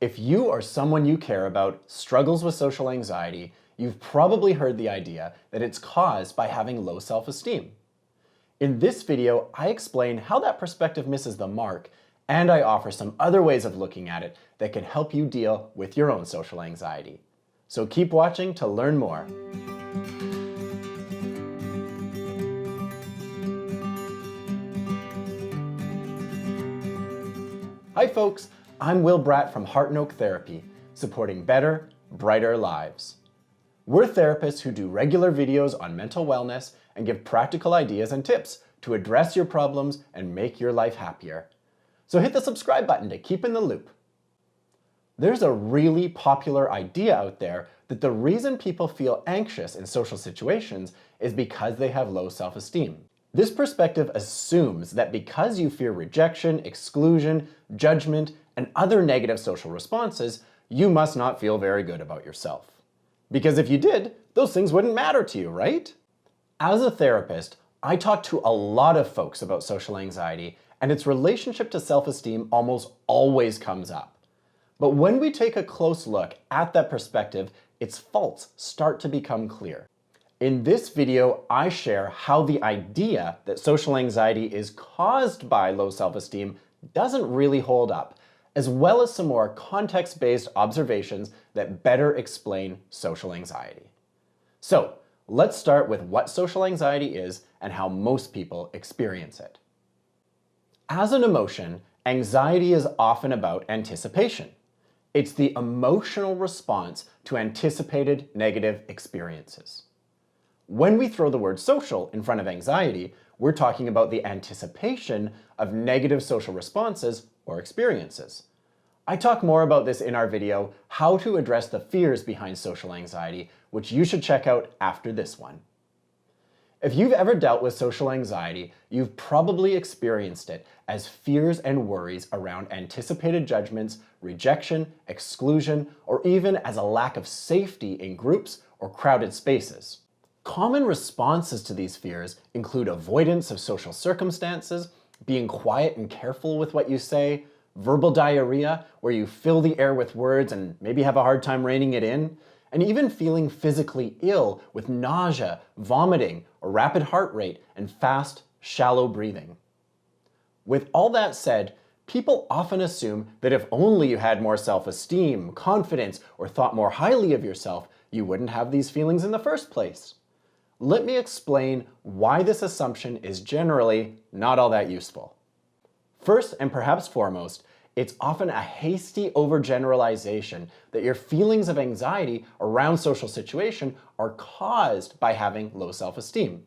If you or someone you care about struggles with social anxiety, you've probably heard the idea that it's caused by having low self-esteem. In this video, I explain how that perspective misses the mark, and I offer some other ways of looking at it that can help you deal with your own social anxiety. So keep watching to learn more. Hi folks, I'm Will Bratt from Heart and Oak Therapy, supporting better, brighter lives. We're therapists who do regular videos on mental wellness and give practical ideas and tips to address your problems and make your life happier. So hit the subscribe button to keep in the loop. There's a really popular idea out there that the reason people feel anxious in social situations is because they have low self-esteem. This perspective assumes that because you fear rejection, exclusion, judgment, and other negative social responses, you must not feel very good about yourself. Because if you did, those things wouldn't matter to you, right? As a therapist, I talk to a lot of folks about social anxiety, and its relationship to self-esteem almost always comes up. But when we take a close look at that perspective, its faults start to become clear. In this video, I share how the idea that social anxiety is caused by low self-esteem doesn't really hold up, as well as some more context-based observations that better explain social anxiety. So, let's start with what social anxiety is and how most people experience it. As an emotion, anxiety is often about anticipation. It's the emotional response to anticipated negative experiences. When we throw the word social in front of anxiety, we're talking about the anticipation of negative social responses or experiences. I talk more about this in our video, How to Address the Fears Behind Social Anxiety, which you should check out after this one. If you've ever dealt with social anxiety, you've probably experienced it as fears and worries around anticipated judgments, rejection, exclusion, or even as a lack of safety in groups or crowded spaces. Common responses to these fears include avoidance of social circumstances, being quiet and careful with what you say, verbal diarrhea, where you fill the air with words and maybe have a hard time reining it in, and even feeling physically ill with nausea, vomiting, a rapid heart rate, and fast, shallow breathing. With all that said, people often assume that if only you had more self-esteem, confidence, or thought more highly of yourself, you wouldn't have these feelings in the first place. Let me explain why this assumption is generally not all that useful. First, and perhaps foremost, it's often a hasty overgeneralization that your feelings of anxiety around social situation are caused by having low self-esteem.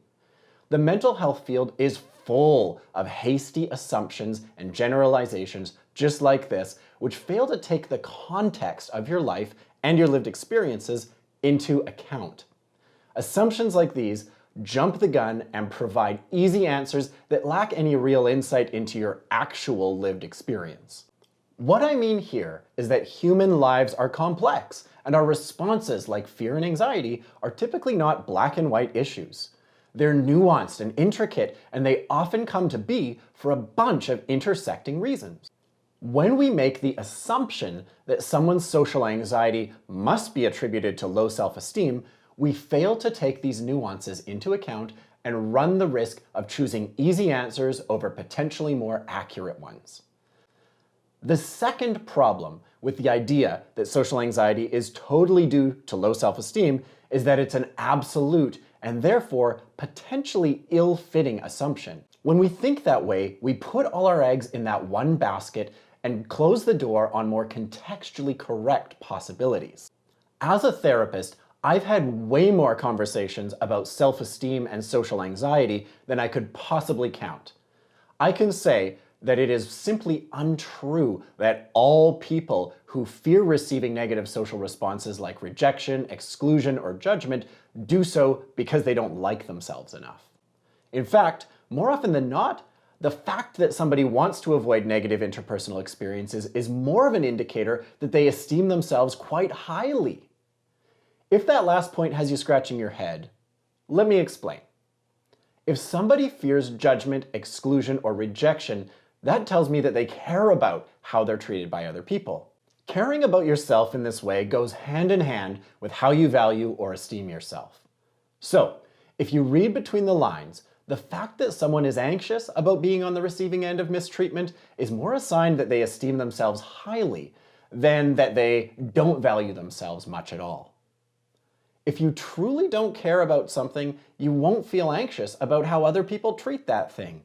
The mental health field is full of hasty assumptions and generalizations just like this, which fail to take the context of your life and your lived experiences into account. Assumptions like these jump the gun and provide easy answers that lack any real insight into your actual lived experience. What I mean here is that human lives are complex, and our responses like fear and anxiety are typically not black and white issues. They're nuanced and intricate, and they often come to be for a bunch of intersecting reasons. When we make the assumption that someone's social anxiety must be attributed to low self-esteem, we fail to take these nuances into account and run the risk of choosing easy answers over potentially more accurate ones. The second problem with the idea that social anxiety is totally due to low self-esteem is that it's an absolute and therefore potentially ill-fitting assumption. When we think that way, we put all our eggs in that one basket and close the door on more contextually correct possibilities. As a therapist, I've had way more conversations about self-esteem and social anxiety than I could possibly count. I can say that it is simply untrue that all people who fear receiving negative social responses like rejection, exclusion, or judgment do so because they don't like themselves enough. In fact, more often than not, the fact that somebody wants to avoid negative interpersonal experiences is more of an indicator that they esteem themselves quite highly. If that last point has you scratching your head, let me explain. If somebody fears judgment, exclusion, or rejection, that tells me that they care about how they're treated by other people. Caring about yourself in this way goes hand in hand with how you value or esteem yourself. So, if you read between the lines, the fact that someone is anxious about being on the receiving end of mistreatment is more a sign that they esteem themselves highly than that they don't value themselves much at all. If you truly don't care about something, you won't feel anxious about how other people treat that thing.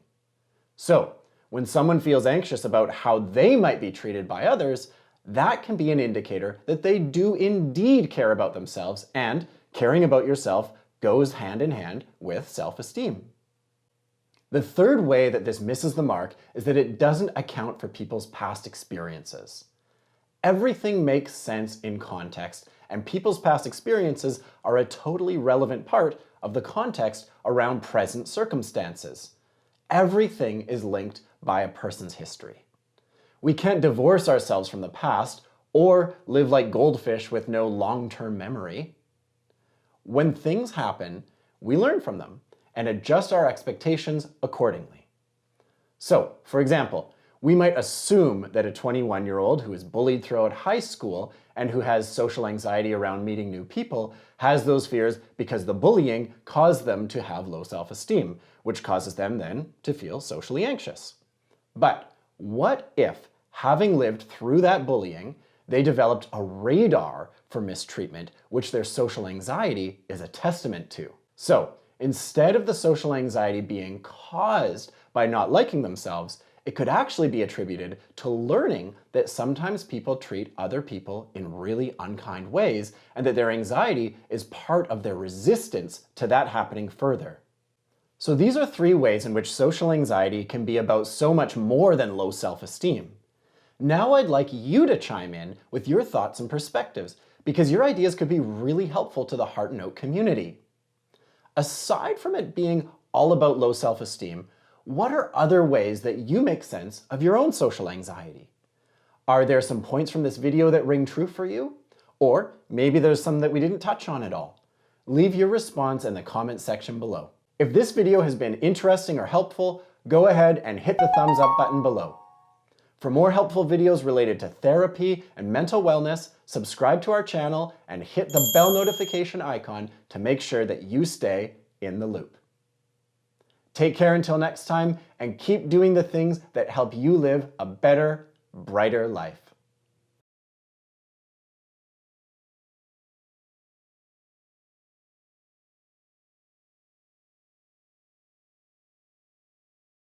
So, when someone feels anxious about how they might be treated by others, that can be an indicator that they do indeed care about themselves, and caring about yourself goes hand in hand with self-esteem. The third way that this misses the mark is that it doesn't account for people's past experiences. Everything makes sense in context, and people's past experiences are a totally relevant part of the context around present circumstances. Everything is linked by a person's history. We can't divorce ourselves from the past or live like goldfish with no long-term memory. When things happen, we learn from them and adjust our expectations accordingly. So, for example, we might assume that a 21-year-old who is bullied throughout high school and who has social anxiety around meeting new people has those fears because the bullying caused them to have low self-esteem, which causes them then to feel socially anxious. But what if, having lived through that bullying, they developed a radar for mistreatment, which their social anxiety is a testament to? So, instead of the social anxiety being caused by not liking themselves, it could actually be attributed to learning that sometimes people treat other people in really unkind ways, and that their anxiety is part of their resistance to that happening further. So these are 3 ways in which social anxiety can be about so much more than low self-esteem. Now I'd like you to chime in with your thoughts and perspectives, because your ideas could be really helpful to the Heart Note community. Aside from it being all about low self-esteem, what are other ways that you make sense of your own social anxiety? Are there some points from this video that ring true for you? Or maybe there's some that we didn't touch on at all. Leave your response in the comment section below. If this video has been interesting or helpful, go ahead and hit the thumbs up button below. For more helpful videos related to therapy and mental wellness, subscribe to our channel and hit the bell notification icon to make sure that you stay in the loop. Take care until next time, and keep doing the things that help you live a better, brighter life.